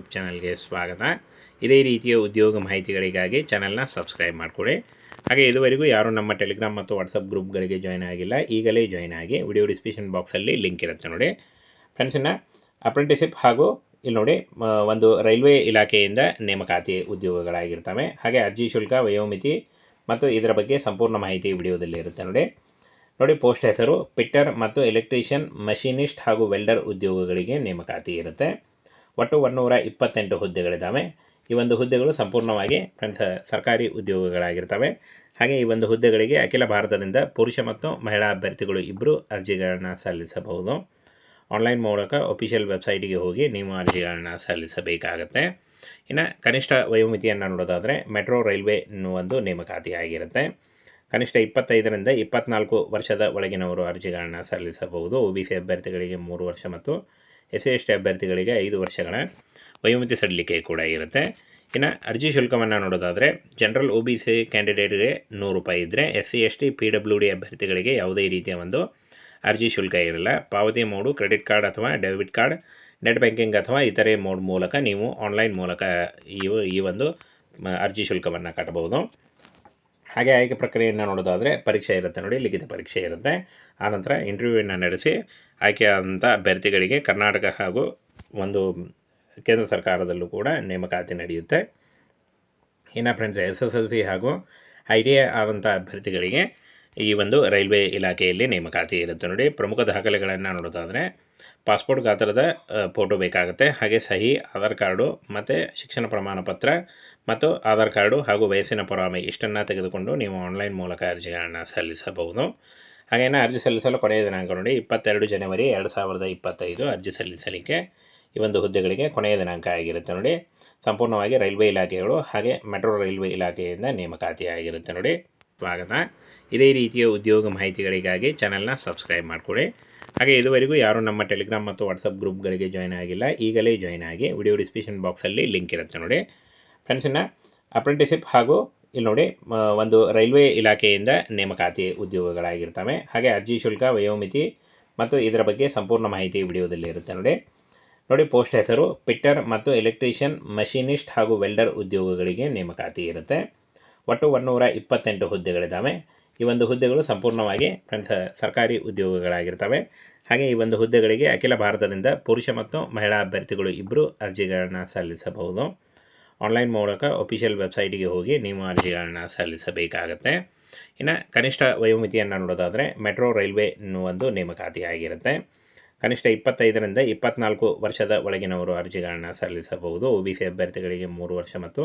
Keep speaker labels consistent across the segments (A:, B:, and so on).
A: YouTube ಚಾನಲ್ಗೆ ಸ್ವಾಗತ. ಇದೇ ರೀತಿಯ ಉದ್ಯೋಗ ಮಾಹಿತಿಗಳಿಗಾಗಿ ಚಾನಲ್ನ ಸಬ್ಸ್ಕ್ರೈಬ್ ಮಾಡಿಕೊಳ್ಳಿ. ಹಾಗೆ ಇದುವರೆಗೂ ಯಾರು ನಮ್ಮ ಟೆಲಿಗ್ರಾಮ್ ಮತ್ತು ವಾಟ್ಸಪ್ ಗ್ರೂಪ್ಗಳಿಗೆ ಜಾಯ್ನ್ ಆಗಿಲ್ಲ, ಈಗಲೇ ಜಾಯ್ನ್ ಆಗಿ. ವಿಡಿಯೋ ಡಿಸ್ಕ್ರಿಪ್ಷನ್ ಬಾಕ್ಸಲ್ಲಿ ಲಿಂಕ್ ಇರುತ್ತೆ ನೋಡಿ ಫ್ರೆಂಡ್ಸ್. ಇನ್ನು ಅಪ್ರೆಂಟಿಸಿಪ್ ಹಾಗೂ ಇಲ್ಲಿ ನೋಡಿ ಒಂದು ರೈಲ್ವೆ ಇಲಾಖೆಯಿಂದ ನೇಮಕಾತಿ ಉದ್ಯೋಗಗಳಾಗಿರ್ತವೆ. ಹಾಗೆ ಅರ್ಜಿ ಶುಲ್ಕ, ವಯೋಮಿತಿ ಮತ್ತು ಇದರ ಬಗ್ಗೆ ಸಂಪೂರ್ಣ ಮಾಹಿತಿ ವಿಡಿಯೋದಲ್ಲಿ ಇರುತ್ತೆ ನೋಡಿ. ಪೋಸ್ಟ್ ಹೆಸರು ಪಿಟ್ಟರ್ ಮತ್ತು ಎಲೆಕ್ಟ್ರಿಷಿಯನ್, ಮಷಿನಿಸ್ಟ್ ಹಾಗೂ ವೆಲ್ಡರ್ ಉದ್ಯೋಗಗಳಿಗೆ ನೇಮಕಾತಿ ಇರುತ್ತೆ. ಒಟ್ಟು 128 ಹುದ್ದೆಗಳಿದ್ದಾವೆ. ಈ ಒಂದು ಹುದ್ದೆಗಳು ಸಂಪೂರ್ಣವಾಗಿ ಫ್ರೆಂಡ್ಸ್ ಸರ್ಕಾರಿ ಉದ್ಯೋಗಗಳಾಗಿರ್ತವೆ. ಹಾಗೆ ಈ ಒಂದು ಹುದ್ದೆಗಳಿಗೆ ಅಖಿಲ ಭಾರತದಿಂದ ಪುರುಷ ಮತ್ತು ಮಹಿಳಾ ಅಭ್ಯರ್ಥಿಗಳು ಇಬ್ಬರು ಅರ್ಜಿಗಳನ್ನು ಸಲ್ಲಿಸಬಹುದು. ಆನ್ಲೈನ್ ಮೂಲಕ ಅಫಿಷಿಯಲ್ ವೆಬ್ಸೈಟಿಗೆ ಹೋಗಿ ನೀವು ಅರ್ಜಿಗಳನ್ನು ಸಲ್ಲಿಸಬೇಕಾಗತ್ತೆ. ಇನ್ನು ಕನಿಷ್ಠ ವಯೋಮಿತಿಯನ್ನು ನೋಡೋದಾದರೆ ಮೆಟ್ರೋ ರೈಲ್ವೆ ಒಂದು ನೇಮಕಾತಿ ಆಗಿರುತ್ತೆ. ಕನಿಷ್ಠ 25ರಿಂದ 24 ವರ್ಷದ ಒಳಗಿನವರು ಅರ್ಜಿಗಳನ್ನು ಸಲ್ಲಿಸಬಹುದು. OBC ಅಭ್ಯರ್ಥಿಗಳಿಗೆ 3 ವರ್ಷ ಮತ್ತು SC/ST ಅಭ್ಯರ್ಥಿಗಳಿಗೆ 5 ವರ್ಷಗಳ ವಯೋಮಿತಿ ಸಡಿಲಿಕೆ ಕೂಡ ಇರುತ್ತೆ. ಇನ್ನು ಅರ್ಜಿ ಶುಲ್ಕವನ್ನು ನೋಡೋದಾದರೆ ಜನರಲ್ OBC ಕ್ಯಾಂಡಿಡೇಟ್ಗೆ 100 ರೂಪಾಯಿ ಇದ್ದರೆ, SC/ST PWD ಅಭ್ಯರ್ಥಿಗಳಿಗೆ ಯಾವುದೇ ರೀತಿಯ ಒಂದು ಅರ್ಜಿ ಶುಲ್ಕ ಇರಲ್ಲ. ಪಾವತಿ ಮೋಡು ಕ್ರೆಡಿಟ್ ಕಾರ್ಡ್ ಅಥವಾ ಡೆಬಿಟ್ ಕಾರ್ಡ್, ನೆಟ್ ಬ್ಯಾಂಕಿಂಗ್ ಅಥವಾ ಇತರೆ ಮೋಡ್ ಮೂಲಕ ನೀವು ಆನ್ಲೈನ್ ಮೂಲಕ ಈ ಒಂದು ಅರ್ಜಿ ಶುಲ್ಕವನ್ನು ಕಟ್ಟಬಹುದು. ಹಾಗೆ ಆಯ್ಕೆ ಪ್ರಕ್ರಿಯೆಯನ್ನು ನೋಡೋದಾದರೆ ಪರೀಕ್ಷೆ ಇರುತ್ತೆ ನೋಡಿ, ಲಿಖಿತ ಪರೀಕ್ಷೆ ಇರುತ್ತೆ. ಆನಂತರ ಇಂಟರ್ವ್ಯೂವನ್ನು ನಡೆಸಿ ಆಯ್ಕೆಯಾದಂಥ ಅಭ್ಯರ್ಥಿಗಳಿಗೆ ಕರ್ನಾಟಕ ಹಾಗೂ ಒಂದು ಕೇಂದ್ರ ಸರ್ಕಾರದಲ್ಲೂ ಕೂಡ ನೇಮಕಾತಿ ನಡೆಯುತ್ತೆ. ಇನ್ನು ಫ್ರೆಂಡ್ಸ್ SSLC ಹಾಗೂ ITI ಆದಂಥ ಅಭ್ಯರ್ಥಿಗಳಿಗೆ ಈ ಒಂದು ರೈಲ್ವೆ ಇಲಾಖೆಯಲ್ಲಿ ನೇಮಕಾತಿ ಇರುತ್ತೆ ನೋಡಿ. ಪ್ರಮುಖ ದಾಖಲೆಗಳನ್ನು ನೋಡೋದಾದರೆ ಪಾಸ್ಪೋರ್ಟ್ ಗಾತ್ರದ ಫೋಟೋ ಬೇಕಾಗುತ್ತೆ. ಹಾಗೆ ಸಹಿ, ಆಧಾರ್ ಕಾರ್ಡು ಮತ್ತು ಶಿಕ್ಷಣ ಪ್ರಮಾಣ ಪತ್ರ ಮತ್ತು ಆಧಾರ್ ಕಾರ್ಡು ಹಾಗೂ ವಯಸ್ಸಿನ ಪುರಾವೆ ಇಷ್ಟನ್ನು ತೆಗೆದುಕೊಂಡು ನೀವು ಆನ್ಲೈನ್ ಮೂಲಕ ಅರ್ಜಿಗಳನ್ನು ಸಲ್ಲಿಸಬಹುದು. ಹಾಗೇನೇ ಅರ್ಜಿ ಸಲ್ಲಿಸಲು ಕೊನೆಯ ದಿನಾಂಕ ನೋಡಿ 22 ಜನವರಿ 2025 ಅರ್ಜಿ ಸಲ್ಲಿಸಲಿಕ್ಕೆ ಈ ಒಂದು ಹುದ್ದೆಗಳಿಗೆ ಕೊನೆಯ ದಿನಾಂಕ ಆಗಿರುತ್ತೆ ನೋಡಿ. ಸಂಪೂರ್ಣವಾಗಿ ರೈಲ್ವೆ ಇಲಾಖೆಗಳು ಹಾಗೆ ಮೆಟ್ರೋ ರೈಲ್ವೆ ಇಲಾಖೆಯಿಂದ ನೇಮಕಾತಿ ಆಗಿರುತ್ತೆ ನೋಡಿ. ಸ್ವಾಗತ. ಇದೇ ರೀತಿಯ ಉದ್ಯೋಗ ಮಾಹಿತಿಗಳಿಗಾಗಿ ಚಾನಲ್ನ ಸಬ್ಸ್ಕ್ರೈಬ್ ಮಾಡಿಕೊಳ್ಳಿ. ಹಾಗೆ ಇದುವರೆಗೂ ಯಾರು ನಮ್ಮ ಟೆಲಿಗ್ರಾಮ್ ಮತ್ತು ವಾಟ್ಸಪ್ ಗ್ರೂಪ್ಗಳಿಗೆ ಜಾಯ್ನ್ ಆಗಿಲ್ಲ, ಈಗಲೇ ಜಾಯ್ನ್ ಆಗಿ. ವಿಡಿಯೋ ಡಿಸ್ಕ್ರಿಪ್ಷನ್ ಬಾಕ್ಸಲ್ಲಿ ಲಿಂಕ್ ಇರುತ್ತೆ ನೋಡಿ ಫ್ರೆಂಡ್ಸ್. ಇನ್ನು ಅಪ್ರೆಂಟಿಸಿಪ್ ಹಾಗೂ ಇಲ್ಲಿ ನೋಡಿ ಒಂದು ರೈಲ್ವೆ ಇಲಾಖೆಯಿಂದ ನೇಮಕಾತಿ ಉದ್ಯೋಗಗಳಾಗಿರ್ತವೆ. ಹಾಗೆ ಅರ್ಜಿ ಶುಲ್ಕ, ವಯೋಮಿತಿ ಮತ್ತು ಇದರ ಬಗ್ಗೆ ಸಂಪೂರ್ಣ ಮಾಹಿತಿ ವಿಡಿಯೋದಲ್ಲಿ ಇರುತ್ತೆ ನೋಡಿ. ಪೋಸ್ಟ್ ಹೆಸರು ಪಿಟ್ಟರ್ ಮತ್ತು ಎಲೆಕ್ಟ್ರಿಷಿಯನ್, ಮಷಿನಿಸ್ಟ್ ಹಾಗೂ ವೆಲ್ಡರ್ ಉದ್ಯೋಗಗಳಿಗೆ ನೇಮಕಾತಿ ಇರುತ್ತೆ. ಒಟ್ಟು 128 ಹುದ್ದೆಗಳಿದ್ದಾವೆ. ಈ ಒಂದು ಹುದ್ದೆಗಳು ಸಂಪೂರ್ಣವಾಗಿ ಫ್ರೆಂಡ್ಸ್ ಸರ್ಕಾರಿ ಉದ್ಯೋಗಗಳಾಗಿರ್ತವೆ. ಹಾಗೆ ಈ ಒಂದು ಹುದ್ದೆಗಳಿಗೆ ಅಖಿಲ ಭಾರತದಿಂದ ಪುರುಷ ಮತ್ತು ಮಹಿಳಾ ಅಭ್ಯರ್ಥಿಗಳು ಇಬ್ಬರು ಅರ್ಜಿಗಳನ್ನು ಸಲ್ಲಿಸಬಹುದು. ಆನ್ಲೈನ್ ಮೂಲಕ ಅಫಿಷಿಯಲ್ ವೆಬ್ಸೈಟಿಗೆ ಹೋಗಿ ನೀವು ಅರ್ಜಿಗಳನ್ನು ಸಲ್ಲಿಸಬೇಕಾಗತ್ತೆ. ಇನ್ನು ಕನಿಷ್ಠ ವಯೋಮಿತಿಯನ್ನು ನೋಡೋದಾದರೆ ಮೆಟ್ರೋ ರೈಲ್ವೆ ಒಂದು ನೇಮಕಾತಿ ಆಗಿರುತ್ತೆ. ಕನಿಷ್ಠ 25ರಿಂದ 24 ವರ್ಷದ ಒಳಗಿನವರು ಅರ್ಜಿಗಳನ್ನು ಸಲ್ಲಿಸಬಹುದು. OBC ಅಭ್ಯರ್ಥಿಗಳಿಗೆ 3 ವರ್ಷ ಮತ್ತು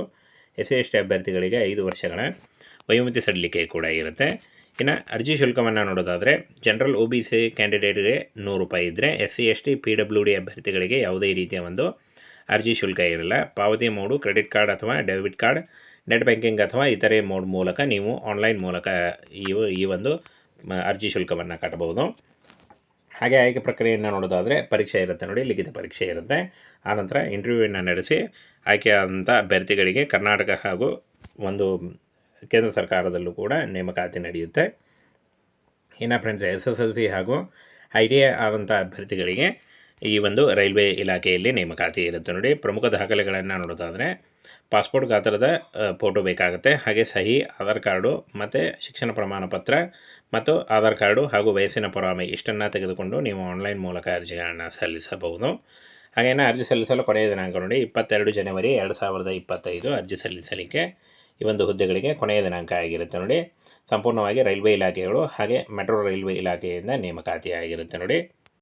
A: SC/ST ಅಭ್ಯರ್ಥಿಗಳಿಗೆ 5 ವರ್ಷಗಳ ವಯೋಮಿತಿ ಸಡಿಲಿಕೆ ಕೂಡ ಇರುತ್ತೆ. ಇನ್ನು ಅರ್ಜಿ ಶುಲ್ಕವನ್ನು ನೋಡೋದಾದರೆ ಜನರಲ್ OBC ಕ್ಯಾಂಡಿಡೇಟ್ಗೆ 100 ರೂಪಾಯಿ ಇದ್ದರೆ, SC/ST PWD ಅಭ್ಯರ್ಥಿಗಳಿಗೆ ಯಾವುದೇ ರೀತಿಯ ಒಂದು ಅರ್ಜಿ ಶುಲ್ಕ ಇರಲ್ಲ. ಪಾವತಿ ಮೋಡು ಕ್ರೆಡಿಟ್ ಕಾರ್ಡ್ ಅಥವಾ ಡೆಬಿಟ್ ಕಾರ್ಡ್, ನೆಟ್ ಬ್ಯಾಂಕಿಂಗ್ ಅಥವಾ ಇತರೆ ಮೋಡ್ ಮೂಲಕ ನೀವು ಆನ್ಲೈನ್ ಮೂಲಕ ಈ ಒಂದು ಅರ್ಜಿ ಶುಲ್ಕವನ್ನು ಕಟ್ಟಬಹುದು. ಹಾಗೆ ಆಯ್ಕೆ ಪ್ರಕ್ರಿಯೆಯನ್ನು ನೋಡೋದಾದರೆ ಪರೀಕ್ಷೆ ಇರುತ್ತೆ ನೋಡಿ, ಲಿಖಿತ ಪರೀಕ್ಷೆ ಇರುತ್ತೆ. ಆನಂತರ ಇಂಟರ್ವ್ಯೂವನ್ನು ನಡೆಸಿ ಆಯ್ಕೆಯಾದಂಥ ಅಭ್ಯರ್ಥಿಗಳಿಗೆ ಕರ್ನಾಟಕ ಹಾಗೂ ಒಂದು ಕೇಂದ್ರ ಸರ್ಕಾರದಲ್ಲೂ ಕೂಡ ನೇಮಕಾತಿ ನಡೆಯುತ್ತೆ. ಇನ್ನು ಫ್ರೆಂಡ್ಸ್ SSLC ಹಾಗೂ ITI ಆದಂಥ ಅಭ್ಯರ್ಥಿಗಳಿಗೆ ಈ ಒಂದು ರೈಲ್ವೆ ಇಲಾಖೆಯಲ್ಲಿ ನೇಮಕಾತಿ ಇರುತ್ತೆ ನೋಡಿ. ಪ್ರಮುಖ ದಾಖಲೆಗಳನ್ನು ನೋಡೋದಾದರೆ ಪಾಸ್ಪೋರ್ಟ್ ಗಾತ್ರದ ಫೋಟೋ ಬೇಕಾಗುತ್ತೆ. ಹಾಗೆ ಸಹಿ, ಆಧಾರ್ ಕಾರ್ಡು ಮತ್ತು ಶಿಕ್ಷಣ ಪ್ರಮಾಣ ಪತ್ರ ಮತ್ತು ಆಧಾರ್ ಕಾರ್ಡು ಹಾಗೂ ವಯಸ್ಸಿನ ಪುರಾವೆ ಇಷ್ಟನ್ನು ತೆಗೆದುಕೊಂಡು ನೀವು ಆನ್ಲೈನ್ ಮೂಲಕ ಅರ್ಜಿಗಳನ್ನು ಸಲ್ಲಿಸಬಹುದು. ಹಾಗೇನೇ ಅರ್ಜಿ ಸಲ್ಲಿಸಲು ಕೊನೆಯ ದಿನಾಂಕ ನೋಡಿ 22 ಜನವರಿ 2025 ಅರ್ಜಿ ಸಲ್ಲಿಸಲಿಕ್ಕೆ ಈ ಒಂದು ಹುದ್ದೆಗಳಿಗೆ ಕೊನೆಯ ದಿನಾಂಕ ಆಗಿರುತ್ತೆ ನೋಡಿ. ಸಂಪೂರ್ಣವಾಗಿ ರೈಲ್ವೆ ಇಲಾಖೆಗಳು ಹಾಗೆ ಮೆಟ್ರೋ ರೈಲ್ವೆ ಇಲಾಖೆಯಿಂದ ನೇಮಕಾತಿ ಆಗಿರುತ್ತೆ ನೋಡಿ.